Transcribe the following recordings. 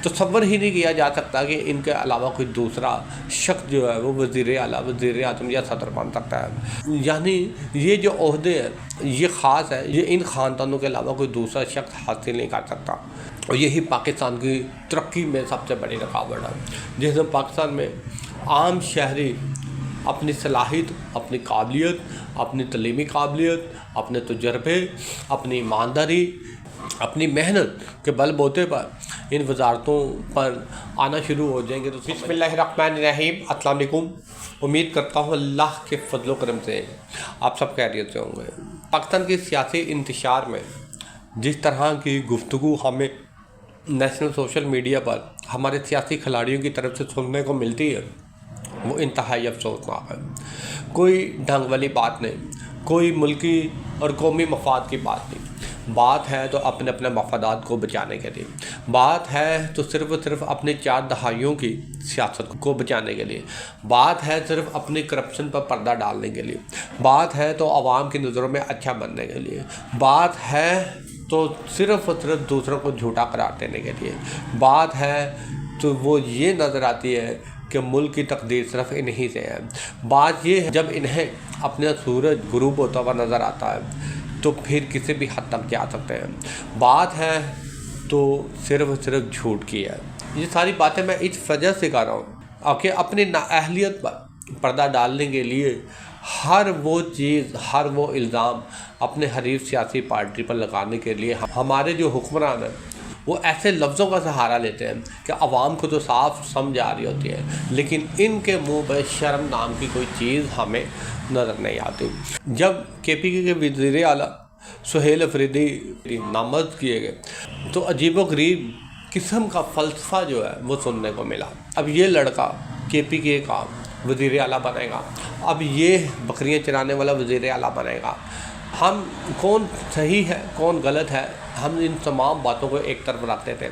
तसव्वुर ही नहीं किया जा सकता कि इनके अलावा कोई दूसरा शख्स जो है वो वज़ीर आला, वज़ीर आज़म या सदर बन सकता है। यानी ये जो ओहदे हैं ये ख़ास है, ये इन ख़ानदानों के अलावा कोई दूसरा शख्स हासिल नहीं कर सकता। और यही पाकिस्तान की तरक्की में सबसे बड़ी रुकावट है। जिसमें पाकिस्तान में आम शहरी अपनी सलाहियत, अपनी काबिलियत, अपनी तलीमी काबिलियत, अपने तजर्बे, अपनी ईमानदारी, अपनी मेहनत के बलबूते पर इन वजारतों पर आना शुरू हो जाएंगे। तो बिस्मिल्लाहिर्रहमानिर्रहीम, अस्सलाम वालेकुम। उम्मीद करता हूँ अल्लाह के फजल करम से आप सब खैरियत से होंगे। पाकिस्तान के सियासी इंतशार में जिस तरह की गुफ्तगू हमें नेशनल सोशल मीडिया पर हमारे सियासी खिलाड़ियों की तरफ से सुनने को मिलती है वो इंतहाई अफसोसनाक है। कोई ढंग वाली बात नहीं, कोई मुल्की और कौमी मफाद की बात नहीं। बात है तो अपने अपने मफादात को बचाने के लिए, बात है तो सिर्फ अपने 4 दहाइयों की सियासत को बचाने के लिए, बात है सिर्फ अपनी करप्शन पर पर्दा डालने के लिए, बात है तो आवाम की नज़रों में अच्छा बनने के लिए, बात है तो सिर्फ दूसरों को झूठा करार देने के लिए, बात है तो वो ये नज़र आती है कि मुल्क की तकदीर सिर्फ इन्हीं से है। बात ये है जब इन्हें अपना सूरज गुरूब होता हुआ नज़र आता है तो फिर किसी भी हद तक जा सकते हैं। बात है तो सिर्फ झूठ की है। ये सारी बातें मैं इस वजह से कर रहा हूँ कि अपनी नाअहलियत पर पर्दा डालने के लिए हर वो चीज़, हर वो इल्ज़ाम अपने हरीफ सियासी पार्टी पर लगाने के लिए हमारे जो हुक्मरान हैं वो ऐसे लफ्ज़ों का सहारा लेते हैं कि आवाम को तो साफ समझ आ रही होती है, लेकिन इनके मुंह पर शर्म नाम की कोई चीज़ हमें नज़र नहीं आती। जब KPK के वज़ीर आला सुहेल अफरीदी नामज़द किए गए तो अजीब व गरीब किस्म का फ़लसफ़ा जो है वो सुनने को मिला। अब ये लड़का KPK का वज़ीर आला बनेगा, अब ये बकरियां चराने वाला वज़ीर आला बनेगा। हम कौन सही है कौन गलत है, हम इन तमाम बातों को एक तरफ रखते थे,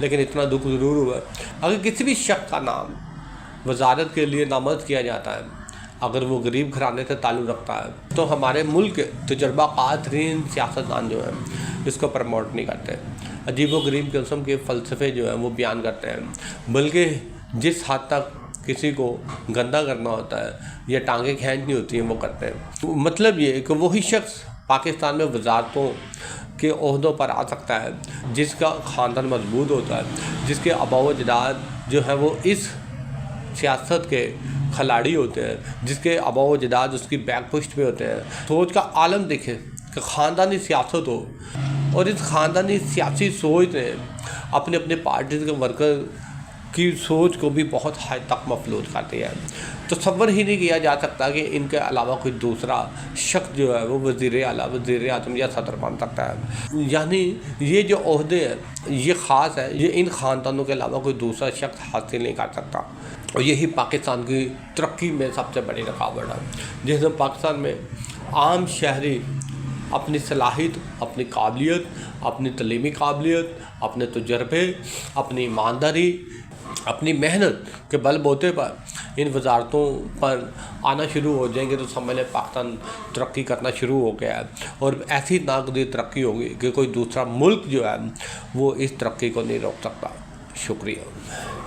लेकिन इतना दुख ज़रूर हुआ अगर किसी भी शख्स का नाम वजारत के लिए नामज़द किया जाता है, अगर वो गरीब घराने से ताल्लुक़ रखता है तो हमारे मुल्क के तजर्बाकार तरीन सियासतदान जो हैं इसको प्रमोट नहीं करते, अजीब व गरीब किस्म के फ़लसफ़े जो हैं वो बयान करते हैं, बल्कि जिस हद तक किसी को गंदा करना होता है या टांगें खींचनी होती हैं वो करते हैं। तो मतलब ये कि वही शख्स पाकिस्तान में वजारतों के ओहदों पर आ सकता है जिसका ख़ानदान मजबूत होता है, जिसके आबा व अजदाद जो है वो इस सियासत के खिलाड़ी होते हैं, जिसके आबा व अजदाद उसकी बैक पुश्त पे होते हैं। सोच का आलम देखें कि ख़ानदानी सियासत हो और इस ख़ानदानी सियासी सोच ने अपने अपने पार्टी के वर्कर की सोच को भी बहुत हद तक मफलूज कर दिया है। तो तसव्वुर ही नहीं किया जा सकता कि इनके अलावा कोई दूसरा शख्स जो है वो वज़ीर आला, वज़ीर आज़म या सदर बन सकता है। यानी ये जो ओहदे हैं ये ख़ास है, ये इन ख़ानदानों के अलावा कोई दूसरा शख्स हासिल नहीं कर सकता। और यही पाकिस्तान की तरक्की में सबसे बड़ी रुकावट है। जिसमें पाकिस्तान में आम शहरी अपनी सलाहियत, अपनी काबिलियत, अपनी तलीमी काबिलियत, अपने तजर्बे, अपनी ईमानदारी, अपनी मेहनत के बलबूते पर इन वजारतों पर आना शुरू हो जाएंगे तो समझ लें पाकिस्तान तरक्की करना शुरू हो गया है। और ऐसी नाकदीर तरक्की होगी कि कोई दूसरा मुल्क जो है वो इस तरक्की को नहीं रोक सकता। शुक्रिया।